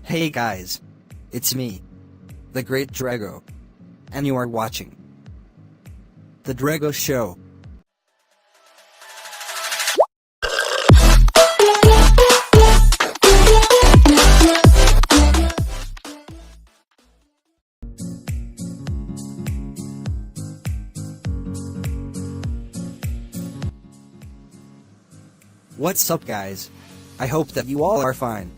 Hey guys, it's me, the great Draego, and you are watching The Draego Show. What's up guys? I hope that you all are fine.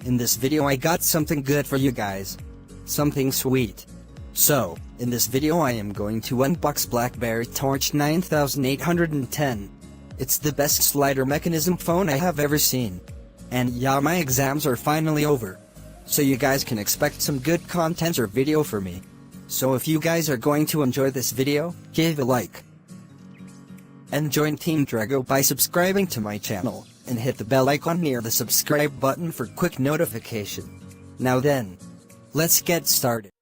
In this video I got something good for you guys. Something sweet. So, in this video I am going to unbox Blackberry Torch 9810. It's the best slider mechanism phone I have ever seen. And yeah, my exams are finally over. So you guys can expect some good content or video from me. So if you guys are going to enjoy this video, give a like. And join Team Draego by subscribing to my channel, and hit the bell icon near the subscribe button for quick notification. Now then, let's get started.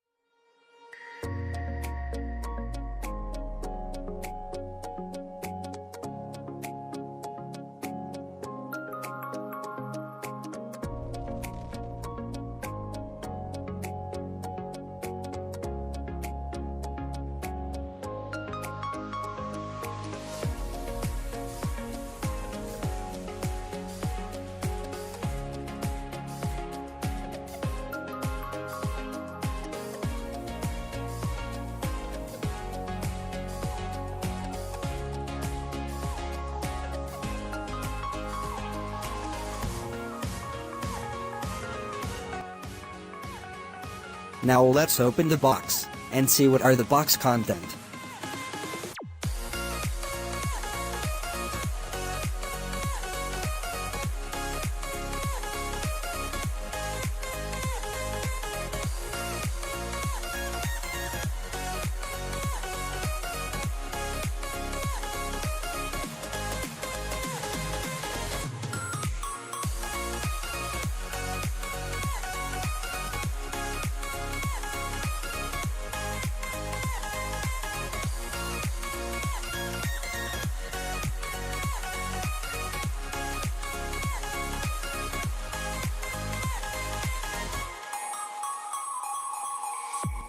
Now let's open the box, and see what are the box content.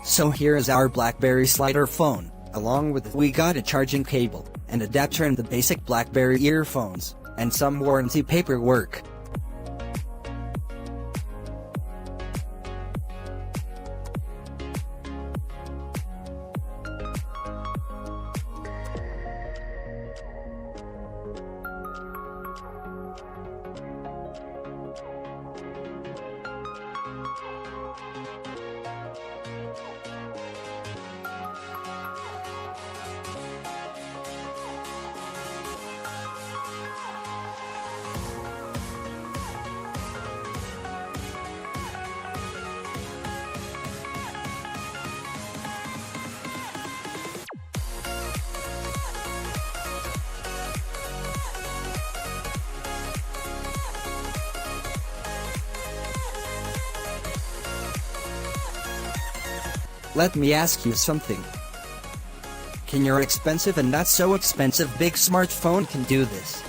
So here is our Blackberry slider phone. Along with it we got a charging cable, an adapter and the basic Blackberry earphones, and some warranty paperwork. Let me ask you something. Can your expensive and not so expensive big smartphone can do this?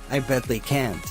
I bet they can't.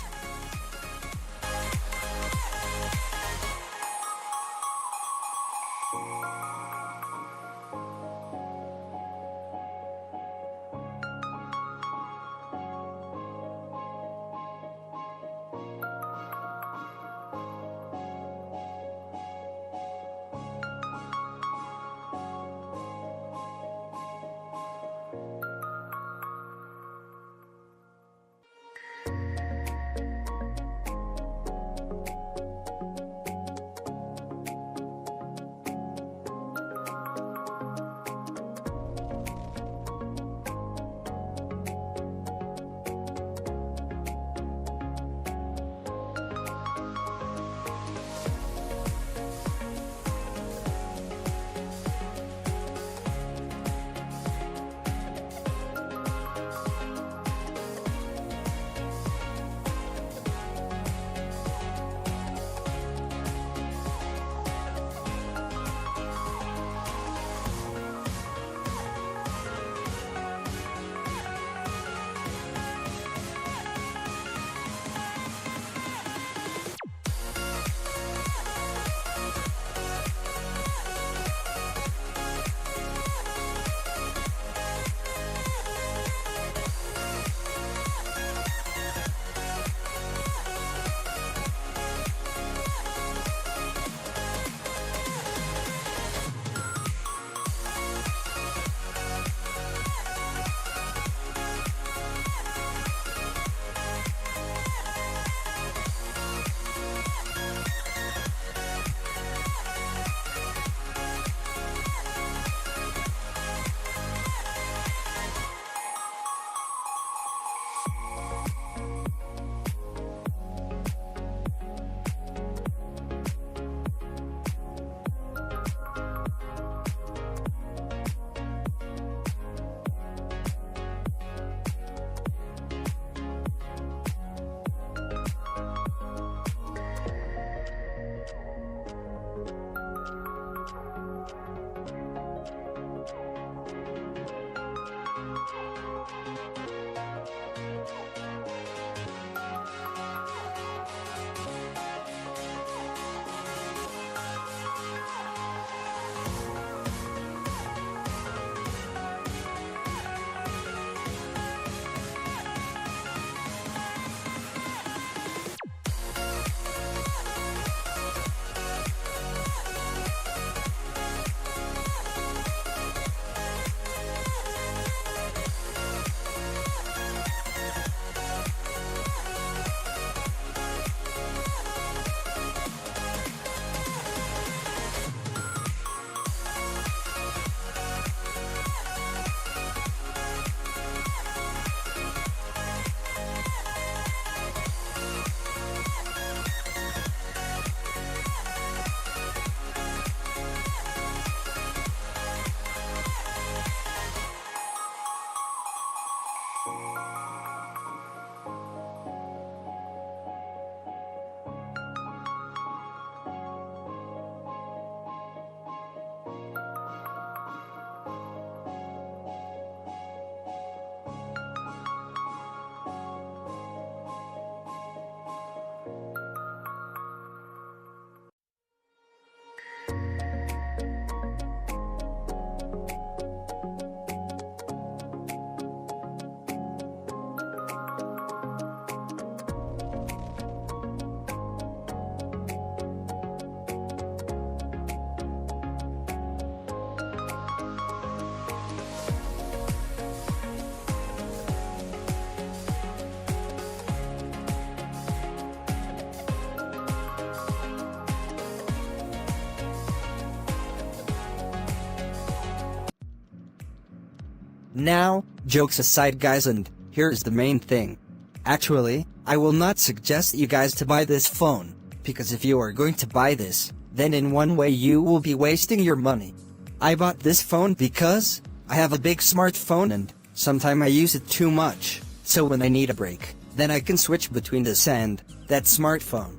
Now, jokes aside guys, and here's the main thing. Actually, I will not suggest you guys to buy this phone, because if you are going to buy this, then in one way you will be wasting your money. I bought this phone because I have a big smartphone and sometimes I use it too much, so when I need a break, then I can switch between this and that smartphone.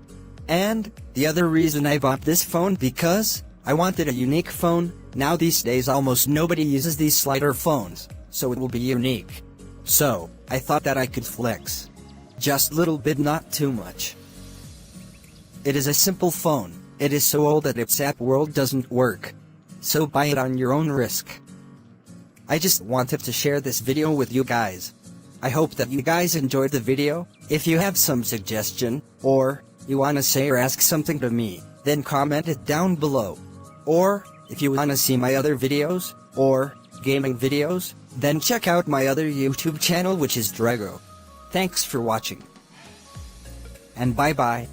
And the other reason I bought this phone because I wanted a unique phone. Now these days almost nobody uses these slider phones, so it will be unique. So, I thought that I could flex. Just little bit, not too much. It is a simple phone. It is so old that its app world doesn't work. So buy it on your own risk. I just wanted to share this video with you guys. I hope that you guys enjoyed the video. If you have some suggestion, or you wanna say or ask something to me, then comment it down below. Or, if you wanna see my other videos, or gaming videos, then check out my other YouTube channel, which is Draego. Thanks for watching. And bye bye.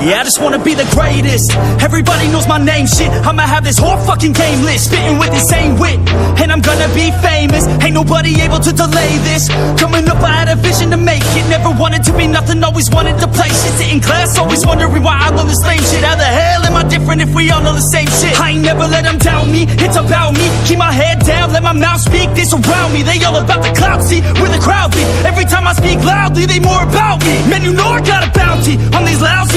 Yeah, I just wanna be the greatest. Everybody knows my name, shit. I'ma have this whole fucking game list, spitting with the same wit, and I'm gonna be famous. Ain't nobody able to delay this. Coming up, I had a vision to make it. Never wanted to be nothing, always wanted to play shit. Sit in class, always wondering why I love the same shit. How the hell am I different if we all know the same shit? I ain't never let them down me, it's about me. Keep my head down, let my mouth speak. They surround me, they all about the clout, see where the crowd be. Every time I speak loudly, they more about me. Man, you know I got a bounty on these lousy